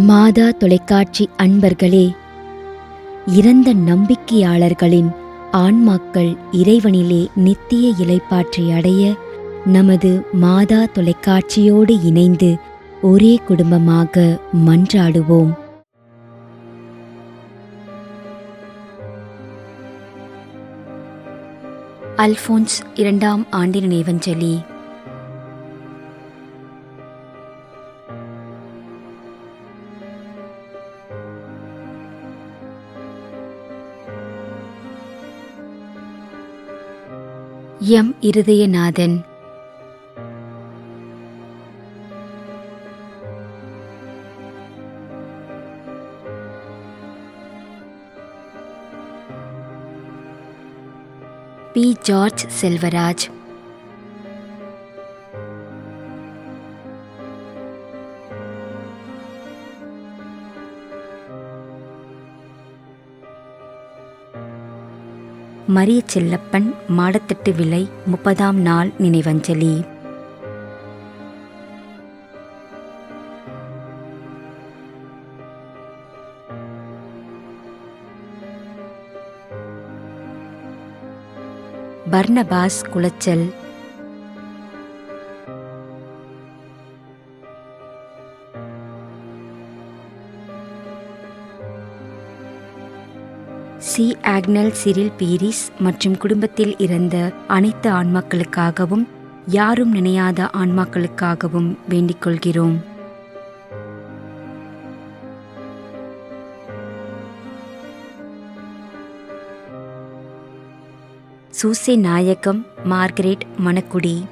மாதா தொலைக்காட்சி அன்பர்களே, இறந்த நம்பிக்கையாளர்களின் ஆன்மாக்கள் இறைவனிலே நித்திய இளைப்பாற்றி அடைய நமது மாதா தொலைக்காட்சியோடு இணைந்து ஒரே குடும்பமாக மன்றாடுவோம். அல்போன்ஸ் 2ஆம் ஆண்டு நினைவஞ்சலி. M Irudayanathan. P. George Selvaraj. Maria Chellappan Madathattu Vilai 30ஆம் நாள் நினைவஞ்சலி. Barnabas Colachel. C. Agnel Cyril Peeris மற்றும் குடும்பத்தில் இறந்த அனைத்து ஆன்மாக்களுக்காகவும் யாரும் நினையாத ஆன்மாக்களுக்காகவும் வேண்டிக் கொள்கிறோம். Susai Nayagam Margaret Manakudi.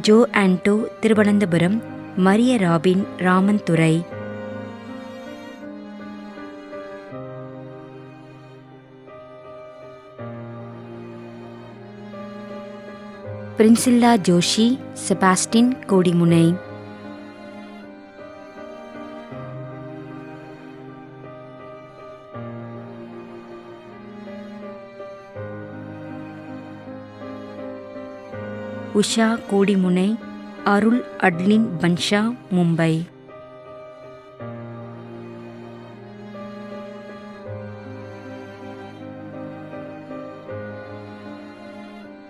Jo Anto Thiruvananthapuram. Maria Robin Ramanthurai. Priscilla Joshi Sebastian Kodimunai. Usha Kodimunai. Arul Adline Bansha Mumbai.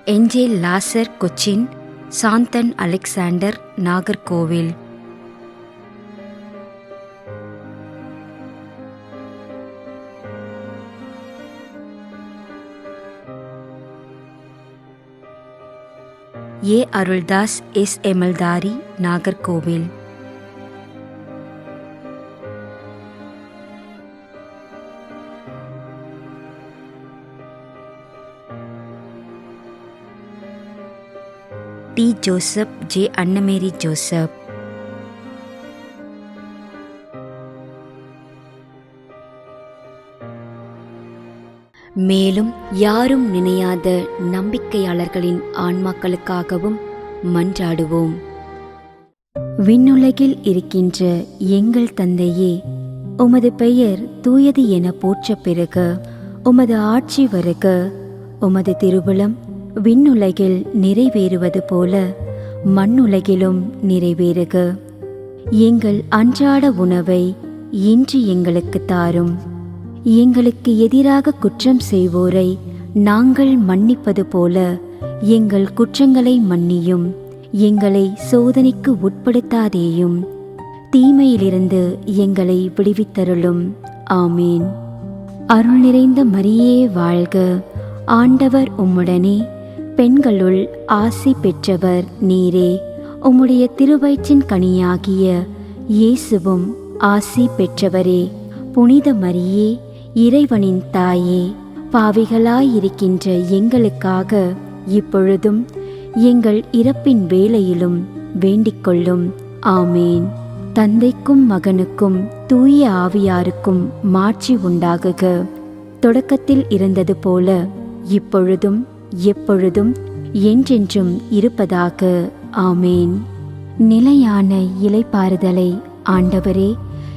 Angel Lazar Cochin. Santhan Alexander Nagercoil. A. Aruldas S. எமல்தாரி Nagercoil. T. Joseph J. Annamary Joseph. மேலும் யாரும் நினையாத நம்பிக்கையாளர்களின் ஆன்மாக்களுக்காகவும் மன்றாடுவோம். விண்ணுலகில் இருக்கின்ற எங்கள் தந்தையே, உமது பெயர் தூயது என போற்ற பெறுக. உமது ஆட்சி வருக. உமது திருவுளம் விண்ணுலகில் நிறைவேறுவது போல மண்ணுலகிலும் நிறைவேறுக. எங்கள் அன்றாட உணவை இன்று எங்களுக்கு தாரும். எங்களுக்கு எதிராக குற்றம் செய்வோரை நாங்கள் மன்னிப்பது போல எங்கள் குற்றங்களை மன்னியும். எங்களை சோதனைக்கு உட்படுத்தாதேயும், தீமையிலிருந்து எங்களை விடுவித்தருளும். ஆமீன். அருள் நிறைந்த மரியே வாழ்க. ஆண்டவர் உம்முடனே, பெண்களுள் ஆசி பெற்றவர் நீரே. உம்முடைய திருவயிற்றின் கனியாகிய இயேசுவும் ஆசி பெற்றவரே. புனித மரியே, இறைவனின் தாயே, பாவிகளாயிருக்கின்ற எங்களுக்காக இப்பொழுதும் எங்கள் இறப்பின் வேளையிலும் வேண்டிக் கொள்ளும். ஆமேன். தந்தைக்கும் மகனுக்கும் தூய ஆவியாருக்கும் மாட்சி உண்டாகுக. தொடக்கத்தில் இருந்தது போல இப்பொழுதும் எப்பொழுதும் என்றென்றும் இருப்பதாக. ஆமேன். நிலையான இளைப்பாறுதலை ஆண்டவரே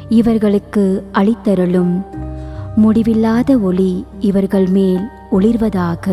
இவர்களுக்கு அளித்தருளும். முடிவில்லாத ஒளி இவர்கள் மேல் ஒளிர்வதாக.